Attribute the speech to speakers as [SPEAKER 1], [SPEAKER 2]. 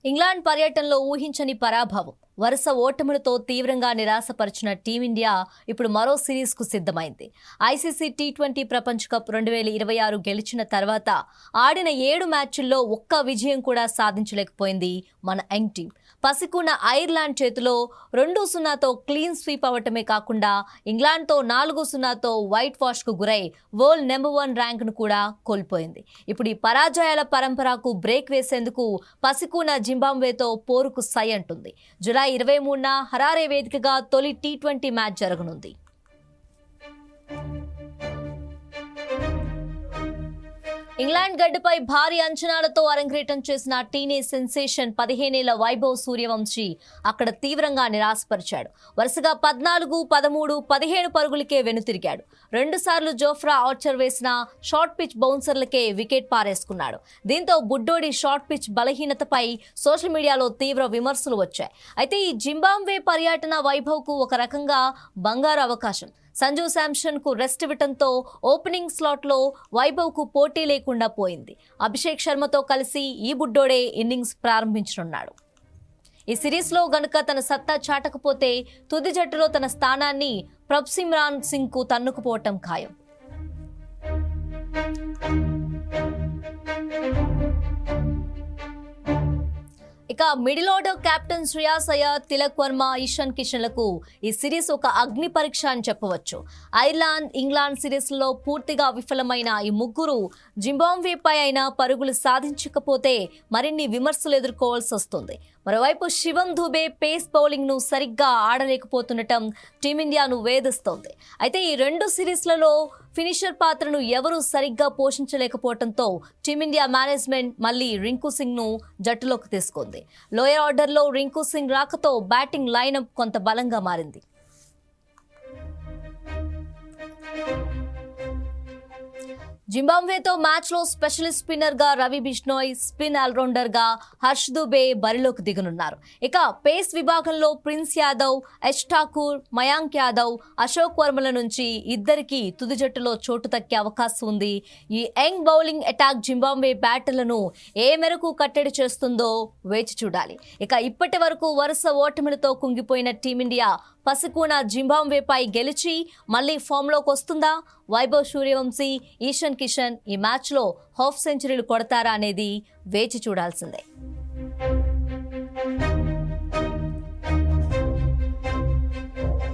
[SPEAKER 1] England పర్యటనలో ఊహించని పరాభవం, వరుస ఓటములతో తీవ్రంగా నిరాశపరిచిన టీమిండియా ఇప్పుడు మరో సిరీస్కు సిద్ధమైంది. ఐసీసీ టీ20 ప్రపంచ కప్ 2026 గెలిచిన తర్వాత ఆడిన 7 మ్యాచ్ల్లో ఒక్క విజయం కూడా సాధించలేకపోయింది మన యంగ్ టీం. పసికున్న ఐర్లాండ్ చేతిలో 2-0తో క్లీన్ స్వీప్ అవటమే కాకుండా ఇంగ్లాండ్తో 4-0తో వైట్ వాష్కు గురై వరల్డ్ నెంబర్ 1 ర్యాంకును కూడా కోల్పోయింది. ఇప్పుడు ఈ పరాజయాల పరంపరకు బ్రేక్ వేసేందుకు పసికున్న జింబాబ్వేతో పోరుకు సై అంటుంది. జూలై 23న హరారే వేదికగా తొలి టీ20 మ్యాచ్ జరగనుంది. ఇంగ్లాండ్ గడ్డపై భారీ అంచనాలతో అరంగేట్రం చేసిన టీనేజ్ సెన్సేషన్ 15 ఏళ్ల వైభవ్ సూర్యవంశీ అక్కడ తీవ్రంగా నిరాశపరిచాడు. వరుసగా 14, 13, 17 పరుగులకే వెనుతిరిగాడు. 2 సార్లు జోఫ్రా ఆర్చర్ వేసిన షార్ట్ పిచ్ బౌన్సర్లకే వికెట్ పారేసుకున్నాడు. దీంతో బుడ్డోడి షార్ట్ పిచ్ బలహీనతపై సోషల్ మీడియాలో తీవ్ర విమర్శలు వచ్చాయి. అయితే ఈ జింబాబ్వే పర్యటన వైభవ్కు ఒక రకంగా బంగారు అవకాశం. సంజు శాంసన్ కు రెస్ట్ ఇవ్వడంతో ఓపెనింగ్ స్లాట్లో వైభవ్ కు పోటీ లేకుండా పోయింది. అభిషేక్ శర్మతో కలిసి ఈ బుడ్డోడే ఇన్నింగ్స్ ప్రారంభించనున్నాడు. ఈ సిరీస్లో గనుక తన సత్తా చాటకపోతే తుది జట్టులో తన స్థానాన్ని ప్రభ్సిమ్రాన్ సింగ్ కు తన్నుకుపోవటం ఖాయం. ఇక middle order captain Shreyas Iyer, Tilak Varma, Ishan కిషన్లకు ఈ సిరీస్ ఒక అగ్ని పరీక్ష అని చెప్పవచ్చు. ఐర్లాండ్, ఇంగ్లాండ్ సిరీస్లో పూర్తిగా విఫలమైన ఈ ముగ్గురు జింబాబ్వేపై అయినా పరుగులు సాధించకపోతే మరిన్ని విమర్శలు ఎదుర్కోవాల్సి వస్తుంది. మరోవైపు శివం దుబే పేస్ బౌలింగ్ ను సరిగ్గా ఆడలేకపోతుండటం టీమిండియాను వేధిస్తోంది. అయితే ఈ 2 సిరీస్లలో ఫినిషర్ పాత్రను ఎవరూ సరిగ్గా పోషించలేకపోవడంతో టీమిండియా మేనేజ్మెంట్ మళ్లీ రింకు సింగ్ ను జట్టులోకి తీసుకుంది. లోయర్ ఆర్డర్లో రింకు సింగ్ రాకతో బ్యాటింగ్ లైనప్ కొంత బలంగా మారింది. జింబాబ్వేతో మ్యాచ్లో స్పెషలిస్ట్ స్పిన్నర్ గా రవి బిష్నోయ్, స్పిన్ ఆల్రౌండర్ గా హర్ష్ దుబే బరిలోకి దిగనున్నారు. ఇక పేస్ విభాగంలో ప్రిన్స్ యాదవ్, ఎచ్ ఠాకూర్, మయాంక్ యాదవ్, అశోక్ వర్మల నుంచి ఇద్దరికి తుది జట్టులో చోటు దక్కే అవకాశం ఉంది. ఈ యంగ్ బౌలింగ్ అటాక్ జింబాబ్వే బ్యాటర్లను ఏ మేరకు కట్టడి చేస్తుందో వేచి చూడాలి. ఇక ఇప్పటి వరకు వరుస ఓటమిలతో కుంగిపోయిన టీమిండియా పసికూన జింబాబ్వేపై గెలిచి మళ్లీ ఫామ్లోకి వస్తుందా? వైభవ్ సూర్యవంశీ, ఇషాన్ కిషన్ ఈ మ్యాచ్లో హాఫ్ సెంచరీలు కొడతారా అనేది వేచి చూడాల్సిందే.